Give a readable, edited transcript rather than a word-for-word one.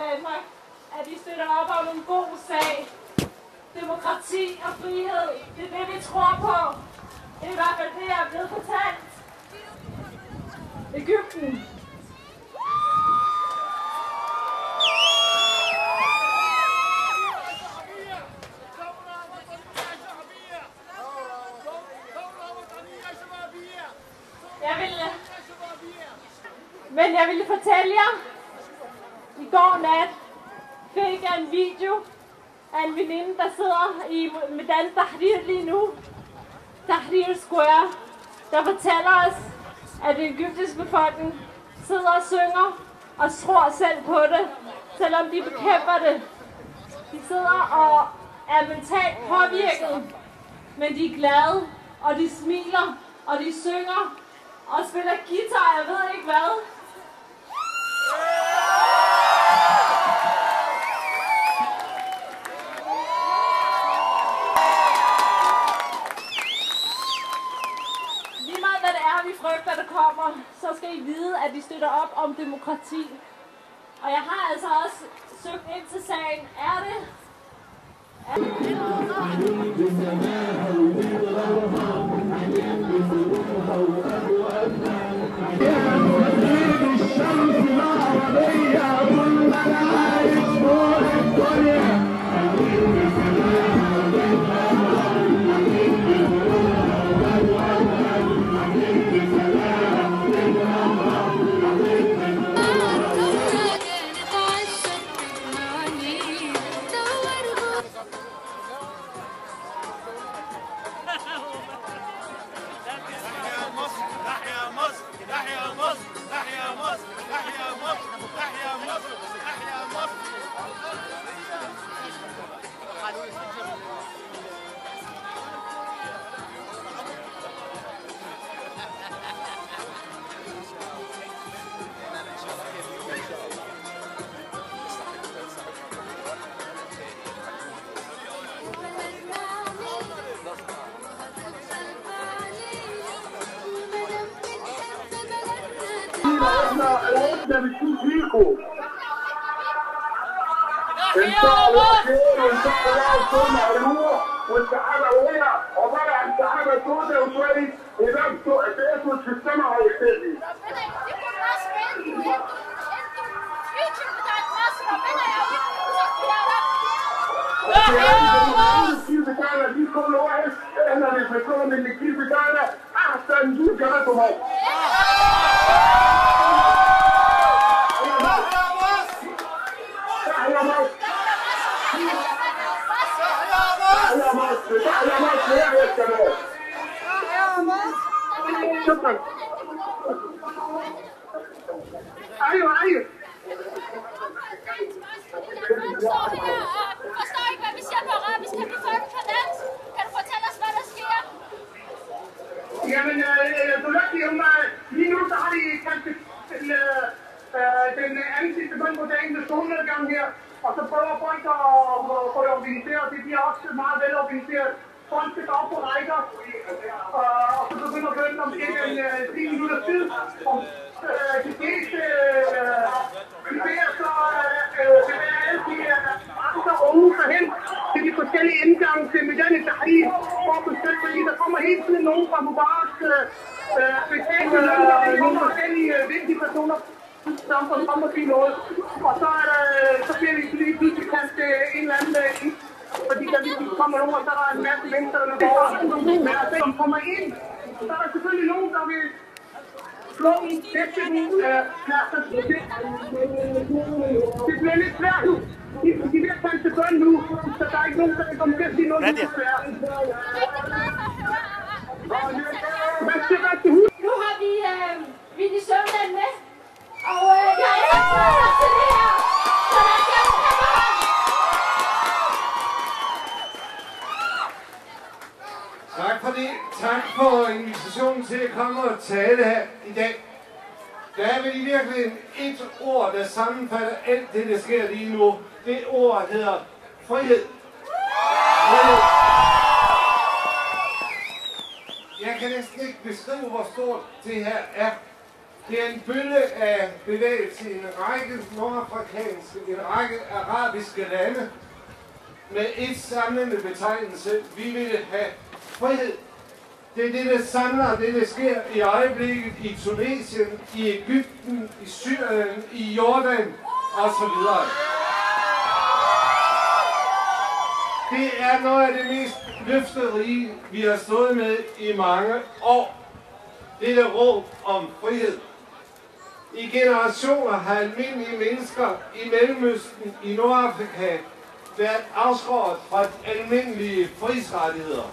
Danmark, at I støtter op om en god sag. Demokrati og frihed, det er det, vi tror på. Det er i hvert fald det, jeg er blevet fortalt. Egypten. Men jeg ville fortælle jer, i går nat fik jeg en video af en veninde, der sidder i Meydan Tahrir lige nu, Tahrir Square, der fortæller os, at den egyptiske befolkning sidder og synger og tror selv på det, selvom de bekæmper det. De sidder og er mentalt påvirket, men de er glade, og de smiler, og de synger og spiller guitar, jeg ved ikke hvad. Lige meget hvad det er, vi frygter, der kommer, så skal I vide, at vi støtter op om demokrati. Og jeg har altså også søgt ind til sagen. Er det? إن شاء الله خير وإن شاء الله السنة علوة والسحابة أولى عبارة عن سحابة سوداء وشوية إضافته أسود في السماء هيختفي. ربنا يديكم مصر انتوا الفيوتشر بتاعت مصر ربنا يقويكم يا رب. الجيل بتاعنا دي كل واحد احنا بنفكرهم ان الجيل بتاعنا أحسن جيل كمان في مصر. تحيا مصر يا الشباب. شكرا. ايوه Forstår ikke, hvad vi siger på arabisk. Kan vi få det på dansk? Kan du fortælle os, hvad der sker? Jamen, دلوقتي هم lige nu så har de kaldt den anden sidste bøn på dagen til solnedgang her, og så prøver folk at få det organiseret. Det bliver også meget velorganiseret. Folk skal op på rækker, og så begynder bønnen om cirka 10 minutter tid. De fleste bevæger så bevæger alle de andre unge hen til de forskellige indgange til Meydan Tahrir for at besøge, fordi der kommer hele tiden nogen fra Mubaraks nogle forskellige vigtige personer, som kommer og sige noget. Og så bliver vi lige pludselig kaldt en eller anden fordi der lige kommer nogen, og så er der en masse mennesker, der går. Men altså, de kommer ind, så er der selvfølgelig nogen, der vil slå i tætten pladser. Det bliver lidt svært. De vil tage til bøn nu, så der er ikke nogen, der vil komme til at sige noget. Nu har vi Vinnie Søvland med, og jeg er ikke klar til det her. Så lad os gøre det. Tak for det. Tak for invitationen til at komme og tale her i dag. Der er vel i virkeligheden et ord, der sammenfatter alt det, der sker lige nu. Det ord hedder frihed. Frihed. Jeg kan næsten ikke beskrive, hvor stort det her er. Det er en bølge af bevægelse i en række nordafrikanske, en række arabiske lande med et samlende betegnelse. Vi vil have frihed. Det er det, der samler, det der sker i øjeblikket i Tunesien, i Egypten, i Syrien, i Jordan osv. Det er noget af det mest løfterige, vi har stået med i mange år. Det er råb om frihed. I generationer har almindelige mennesker i Mellemøsten, i Nordafrika, været afskåret fra almindelige frihedsrettigheder.